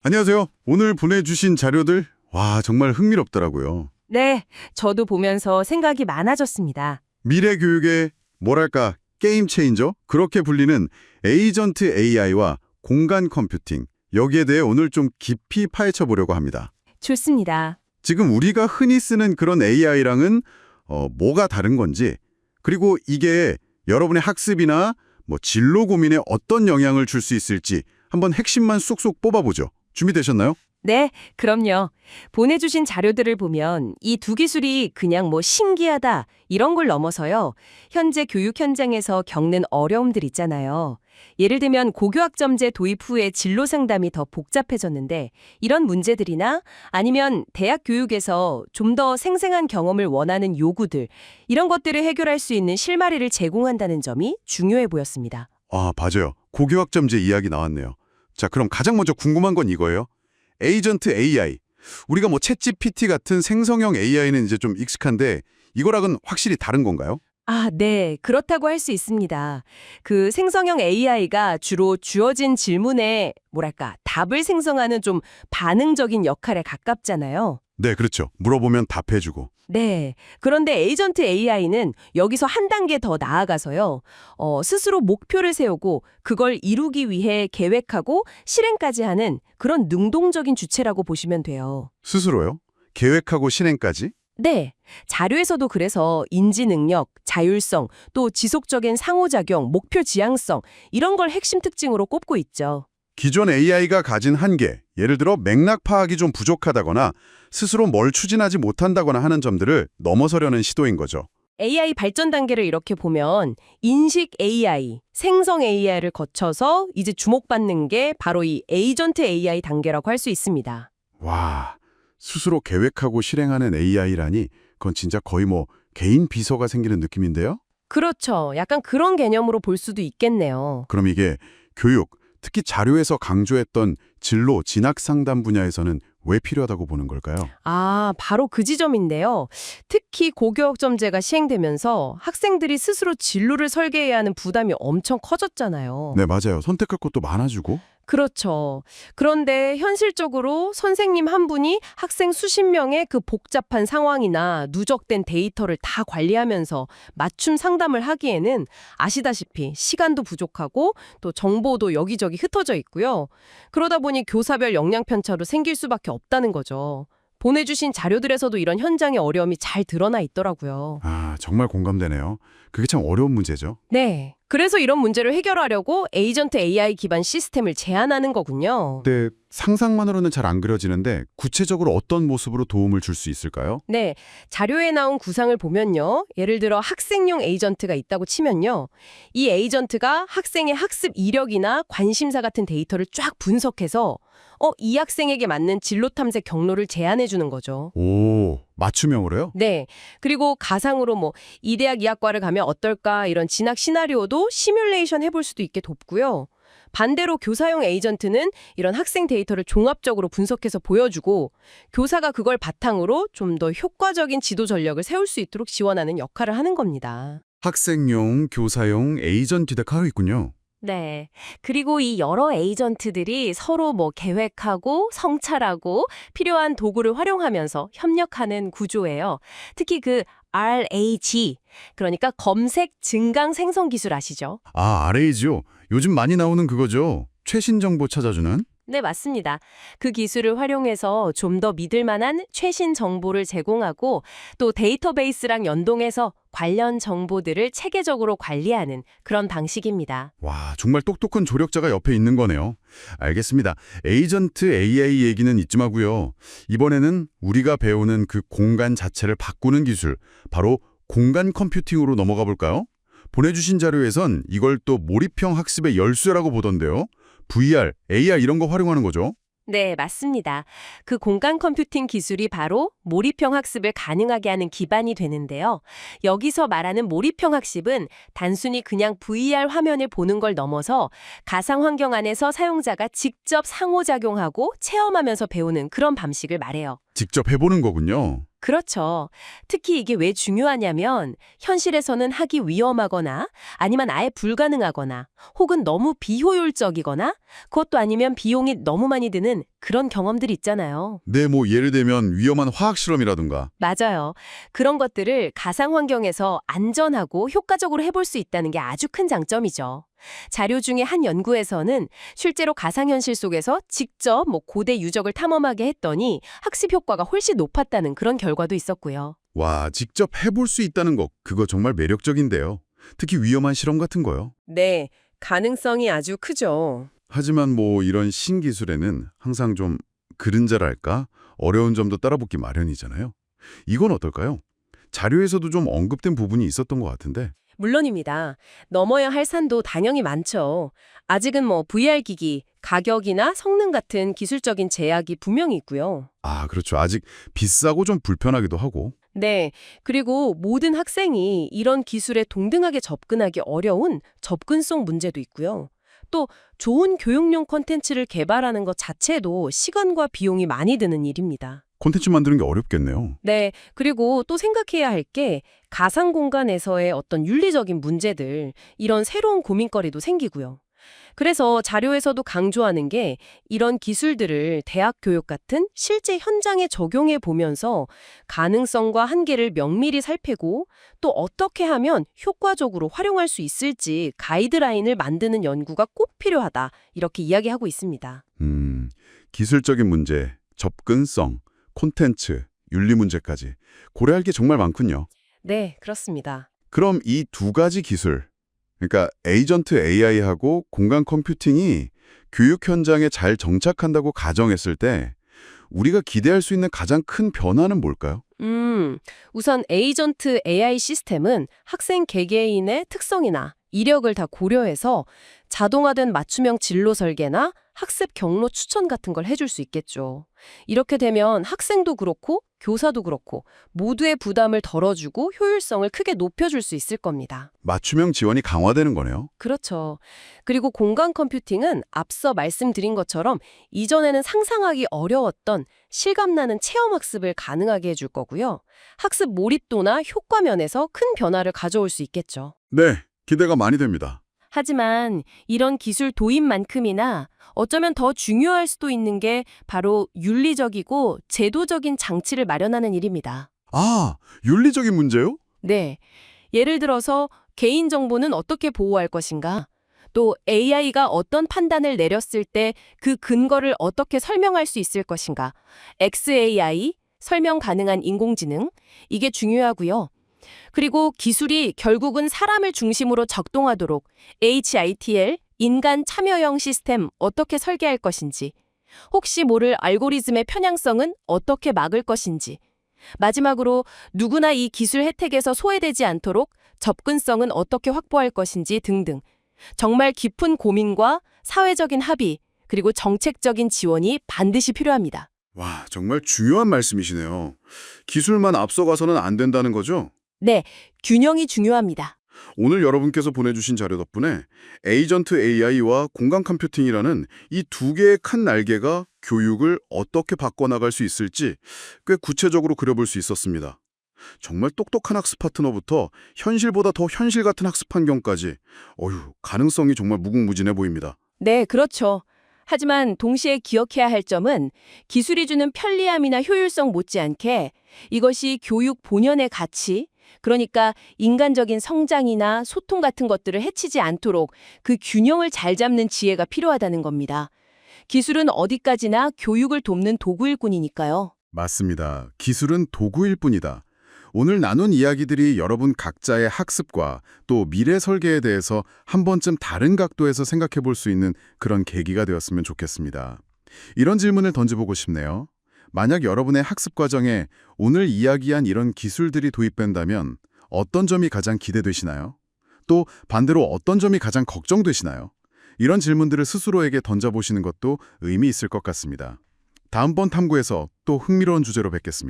안녕하세요. 오늘 보내주신 자료들, 와, 정말 흥미롭더라고요. 네, 저도 보면서 생각이 많아졌습니다. 미래 교육의 뭐랄까, 게임 체인저? 그렇게 불리는 에이전트 AI와 공간 컴퓨팅, 여기에 대해 오늘 좀 깊이 파헤쳐 보려고 합니다. 좋습니다. 지금 우리가 흔히 쓰는 그런 AI랑은 뭐가 다른 건지, 그리고 이게 여러분의 학습이나 진로 고민에 어떤 영향을 줄 수 있을지 한번 핵심만 쏙쏙 뽑아보죠. 준비되셨나요? 네, 그럼요. 보내주신 자료들을 보면 이 두 기술이 그냥 신기하다 이런 걸 넘어서요. 현재 교육 현장에서 겪는 어려움들 있잖아요. 예를 들면 고교학점제 도입 후에 진로 상담이 더 복잡해졌는데 이런 문제들이나 아니면 대학 교육에서 좀 더 생생한 경험을 원하는 요구들 이런 것들을 해결할 수 있는 실마리를 제공한다는 점이 중요해 보였습니다. 아, 맞아요. 고교학점제 이야기 나왔네요. 자, 그럼 가장 먼저 궁금한 건 이거예요. 에이전트 AI. 우리가 챗GPT 같은 생성형 AI는 이제 좀 익숙한데 이거랑은 확실히 다른 건가요? 아, 네. 그렇다고 할 수 있습니다. 그 생성형 AI가 주로 주어진 질문에 답을 생성하는 좀 반응적인 역할에 가깝잖아요. 네, 그렇죠. 물어보면 답해주고. 네. 그런데 에이전트 AI는 여기서 한 단계 더 나아가서요. 스스로 목표를 세우고 그걸 이루기 위해 계획하고 실행까지 하는 그런 능동적인 주체라고 보시면 돼요. 스스로요? 계획하고 실행까지? 네. 자료에서도 그래서 인지 능력, 자율성, 또 지속적인 상호작용, 목표 지향성 이런 걸 핵심 특징으로 꼽고 있죠. 기존 AI가 가진 한계, 예를 들어 맥락 파악이 좀 부족하다거나 스스로 뭘 추진하지 못한다거나 하는 점들을 넘어서려는 시도인 거죠. AI 발전 단계를 이렇게 보면 인식 AI, 생성 AI를 거쳐서 이제 주목받는 게 바로 이 에이전트 AI 단계라고 할 수 있습니다. 와, 스스로 계획하고 실행하는 AI라니 그건 진짜 거의 개인 비서가 생기는 느낌인데요? 그렇죠. 약간 그런 개념으로 볼 수도 있겠네요. 그럼 이게 교육, 특히 자료에서 강조했던 진로, 진학 상담 분야에서는 왜 필요하다고 보는 걸까요? 아, 바로 그 지점인데요. 특히 고교학점제가 시행되면서 학생들이 스스로 진로를 설계해야 하는 부담이 엄청 커졌잖아요. 네, 맞아요. 선택할 것도 많아지고. 그렇죠. 그런데 현실적으로 선생님 한 분이 학생 수십 명의 그 복잡한 상황이나 누적된 데이터를 다 관리하면서 맞춤 상담을 하기에는 아시다시피 시간도 부족하고 또 정보도 여기저기 흩어져 있고요. 그러다 보니 교사별 역량 편차로 생길 수밖에 없다는 거죠. 보내주신 자료들에서도 이런 현장의 어려움이 잘 드러나 있더라고요. 아, 정말 공감되네요. 그게 참 어려운 문제죠. 네. 그래서 이런 문제를 해결하려고 에이전트 AI 기반 시스템을 제안하는 거군요. 근데 상상만으로는 잘 안 그려지는데 구체적으로 어떤 모습으로 도움을 줄 수 있을까요? 네, 자료에 나온 구상을 보면요. 예를 들어 학생용 에이전트가 있다고 치면요. 이 에이전트가 학생의 학습 이력이나 관심사 같은 데이터를 쫙 분석해서 이 학생에게 맞는 진로 탐색 경로를 제안해 주는 거죠. 오, 맞춤형으로요? 네, 그리고 가상으로 이 대학 이 학과를 가면 어떨까 이런 진학 시나리오도 시뮬레이션 해볼 수도 있게 돕고요. 반대로 교사용 에이전트는 이런 학생 데이터를 종합적으로 분석해서 보여주고 교사가 그걸 바탕으로 좀 더 효과적인 지도 전략을 세울 수 있도록 지원하는 역할을 하는 겁니다. 학생용, 교사용, 에이전트가 하고 있군요. 네. 그리고 이 여러 에이전트들이 서로 계획하고 성찰하고 필요한 도구를 활용하면서 협력하는 구조예요. 특히 그 RAG, 그러니까 검색 증강 생성 기술 아시죠? 아, RAG요? 요즘 많이 나오는 그거죠. 최신 정보 찾아주는? 네, 맞습니다. 그 기술을 활용해서 좀 더 믿을 만한 최신 정보를 제공하고 또 데이터베이스랑 연동해서 관련 정보들을 체계적으로 관리하는 그런 방식입니다. 와, 정말 똑똑한 조력자가 옆에 있는 거네요. 알겠습니다. 에이전트 AI 얘기는 이쯤 하고요. 이번에는 우리가 배우는 그 공간 자체를 바꾸는 기술, 바로 공간 컴퓨팅으로 넘어가 볼까요? 보내주신 자료에선 이걸 또 몰입형 학습의 열쇠라고 보던데요. VR, AR 이런 거 활용하는 거죠? 네, 맞습니다. 그 공간 컴퓨팅 기술이 바로 몰입형 학습을 가능하게 하는 기반이 되는데요. 여기서 말하는 몰입형 학습은 단순히 그냥 VR 화면을 보는 걸 넘어서 가상 환경 안에서 사용자가 직접 상호작용하고 체험하면서 배우는 그런 방식을 말해요. 직접 해보는 거군요. 그렇죠. 특히 이게 왜 중요하냐면 현실에서는 하기 위험하거나 아니면 아예 불가능하거나 혹은 너무 비효율적이거나 그것도 아니면 비용이 너무 많이 드는 그런 경험들이 있잖아요. 네, 뭐 예를 들면 위험한 화학 실험이라든가. 맞아요. 그런 것들을 가상 환경에서 안전하고 효과적으로 해볼 수 있다는 게 아주 큰 장점이죠. 자료 중에 한 연구에서는 실제로 가상현실 속에서 직접 고대 유적을 탐험하게 했더니 학습 효과가 훨씬 높았다는 그런 결과도 있었고요. 와, 직접 해볼 수 있다는 거, 그거 정말 매력적인데요. 특히 위험한 실험 같은 거요. 네, 가능성이 아주 크죠. 하지만 뭐 이런 신기술에는 항상 좀 그림자랄까? 어려운 점도 따라붙기 마련이잖아요. 이건 어떨까요? 자료에서도 좀 언급된 부분이 있었던 것 같은데. 물론입니다. 넘어야 할 산도 당연히 많죠. 아직은 VR 기기, 가격이나 성능 같은 기술적인 제약이 분명히 있고요. 아, 그렇죠. 아직 비싸고 좀 불편하기도 하고. 네. 그리고 모든 학생이 이런 기술에 동등하게 접근하기 어려운 접근성 문제도 있고요. 또 좋은 교육용 콘텐츠를 개발하는 것 자체도 시간과 비용이 많이 드는 일입니다. 콘텐츠 만드는 게 어렵겠네요. 네. 그리고 또 생각해야 할 게 가상 공간에서의 어떤 윤리적인 문제들, 이런 새로운 고민거리도 생기고요. 그래서 자료에서도 강조하는 게 이런 기술들을 대학 교육 같은 실제 현장에 적용해 보면서 가능성과 한계를 면밀히 살피고 또 어떻게 하면 효과적으로 활용할 수 있을지 가이드라인을 만드는 연구가 꼭 필요하다. 이렇게 이야기하고 있습니다. 기술적인 문제, 접근성, 콘텐츠, 윤리 문제까지 고려할 게 정말 많군요. 네, 그렇습니다. 그럼 이 두 가지 기술, 그러니까 에이전트 AI하고 공간 컴퓨팅이 교육 현장에 잘 정착한다고 가정했을 때 우리가 기대할 수 있는 가장 큰 변화는 뭘까요? 우선 에이전트 AI 시스템은 학생 개개인의 특성이나 이력을 다 고려해서 자동화된 맞춤형 진로 설계나 학습 경로 추천 같은 걸 해줄 수 있겠죠. 이렇게 되면 학생도 그렇고 교사도 그렇고 모두의 부담을 덜어주고 효율성을 크게 높여줄 수 있을 겁니다. 맞춤형 지원이 강화되는 거네요. 그렇죠. 그리고 공간 컴퓨팅은 앞서 말씀드린 것처럼 이전에는 상상하기 어려웠던 실감나는 체험 학습을 가능하게 해줄 거고요. 학습 몰입도나 효과 면에서 큰 변화를 가져올 수 있겠죠. 네, 기대가 많이 됩니다. 하지만 이런 기술 도입만큼이나 어쩌면 더 중요할 수도 있는 게 바로 윤리적이고 제도적인 장치를 마련하는 일입니다. 아, 윤리적인 문제요? 네. 예를 들어서 개인정보는 어떻게 보호할 것인가? 또 AI가 어떤 판단을 내렸을 때 그 근거를 어떻게 설명할 수 있을 것인가? XAI, 설명 가능한 인공지능, 이게 중요하고요. 그리고 기술이 결국은 사람을 중심으로 작동하도록 HITL, 인간 참여형 시스템 어떻게 설계할 것인지, 혹시 모를 알고리즘의 편향성은 어떻게 막을 것인지, 마지막으로 누구나 이 기술 혜택에서 소외되지 않도록 접근성은 어떻게 확보할 것인지 등등 정말 깊은 고민과 사회적인 합의 그리고 정책적인 지원이 반드시 필요합니다. 와, 정말 중요한 말씀이시네요. 기술만 앞서가서는 안 된다는 거죠? 네, 균형이 중요합니다. 오늘 여러분께서 보내주신 자료 덕분에 에이전트 AI와 공간 컴퓨팅이라는 이 두 개의 큰 날개가 교육을 어떻게 바꿔나갈 수 있을지 꽤 구체적으로 그려볼 수 있었습니다. 정말 똑똑한 학습 파트너부터 현실보다 더 현실 같은 학습 환경까지 가능성이 정말 무궁무진해 보입니다. 네, 그렇죠. 하지만 동시에 기억해야 할 점은 기술이 주는 편리함이나 효율성 못지않게 이것이 교육 본연의 가치, 그러니까 인간적인 성장이나 소통 같은 것들을 해치지 않도록 그 균형을 잘 잡는 지혜가 필요하다는 겁니다. 기술은 어디까지나 교육을 돕는 도구일 뿐이니까요. 맞습니다. 기술은 도구일 뿐이다. 오늘 나눈 이야기들이 여러분 각자의 학습과 또 미래 설계에 대해서 한 번쯤 다른 각도에서 생각해 볼 수 있는 그런 계기가 되었으면 좋겠습니다. 이런 질문을 던져보고 싶네요. 만약 여러분의 학습 과정에 오늘 이야기한 이런 기술들이 도입된다면 어떤 점이 가장 기대되시나요? 또 반대로 어떤 점이 가장 걱정되시나요? 이런 질문들을 스스로에게 던져보시는 것도 의미 있을 것 같습니다. 다음번 탐구에서 또 흥미로운 주제로 뵙겠습니다.